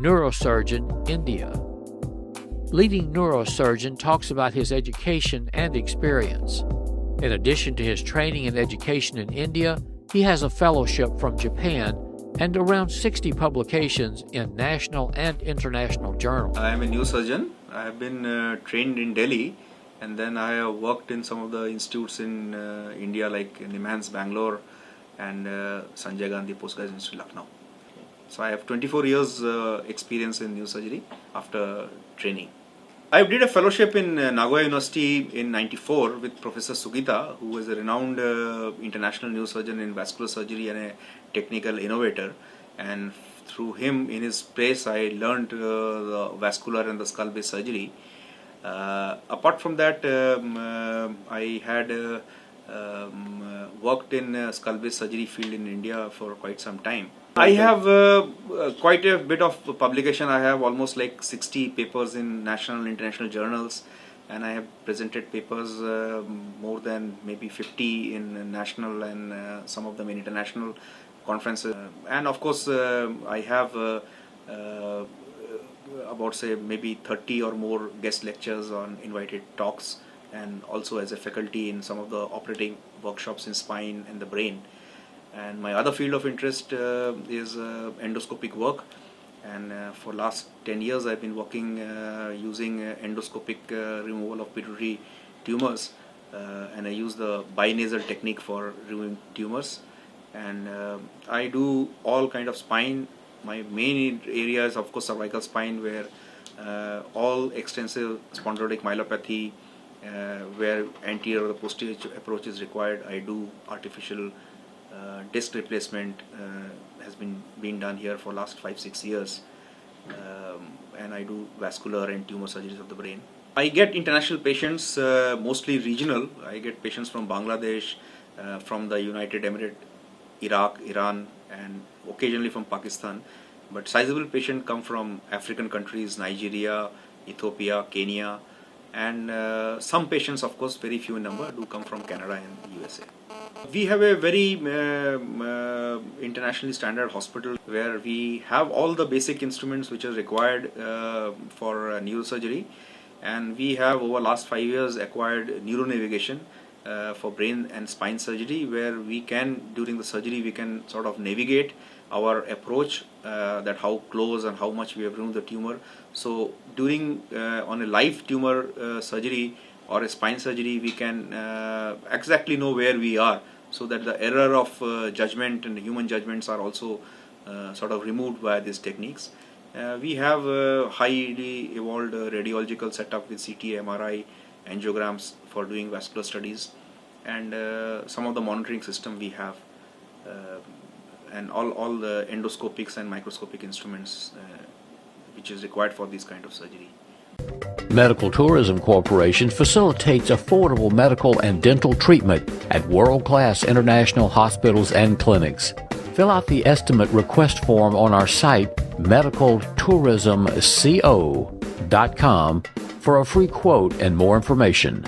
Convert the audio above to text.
neurosurgeon, India. Leading neurosurgeon talks about his education and experience. In addition to his training and education in India, he has a fellowship from Japan and around 60 publications in national and international journals. I am a neurosurgeon. I have been trained in Delhi, and then I have worked in some of the institutes in India like Nimhan's Bangalore and Sanjay Gandhi Postgraduate Institute Lucknow. So I have 24 years experience in neurosurgery after training. I did a fellowship in Nagoya University in '94 with Professor Sugita, who was a renowned international neurosurgeon in vascular surgery and a technical innovator. And through him, in his place, I learned the vascular and the skull-based surgery. Apart from that, I had worked in skull-based surgery field in India for quite some time. I have quite a bit of publication. I have almost like 60 papers in national and international journals, and I have presented papers more than maybe 50 in national and some of them in international conferences. And of course, I have about say maybe 30 or more guest lectures on invited talks, and also as a faculty in some of the operating workshops in spine and the brain. And my other field of interest is endoscopic work, and for last 10 years I've been working using endoscopic removal of pituitary tumors, and I use the binasal technique for removing tumors. And I do all kind of spine. My main area is of course cervical spine, where all extensive spondylotic myelopathy, where anterior or the posterior approach is required. I do artificial disc replacement has been done here for last 5-6 years, and I do vascular and tumor surgeries of the brain. I get international patients, mostly regional. I get patients from Bangladesh, from the United Emirates, Iraq, Iran, and occasionally from Pakistan. But sizable patients come from African countries, Nigeria, Ethiopia, Kenya, and some patients, of course, very few in number, do come from Canada and USA. We have a very internationally standard hospital where we have all the basic instruments which are required for neurosurgery, and we have over last 5 years acquired neuronavigation for brain and spine surgery, where we can, during the surgery, we can sort of navigate our approach, that how close and how much we have removed the tumor. So during on a live tumor surgery or a spine surgery, we can exactly know where we are, so that the error of judgment and human judgments are also sort of removed by these techniques. We have a highly evolved radiological setup with CT, MRI, angiograms for doing vascular studies, and some of the monitoring system we have, and all the endoscopics and microscopic instruments which is required for this kind of surgery. Medical Tourism Corporation facilitates affordable medical and dental treatment at world-class international hospitals and clinics. Fill out the estimate request form on our site, medicaltourismco.com, for a free quote and more information.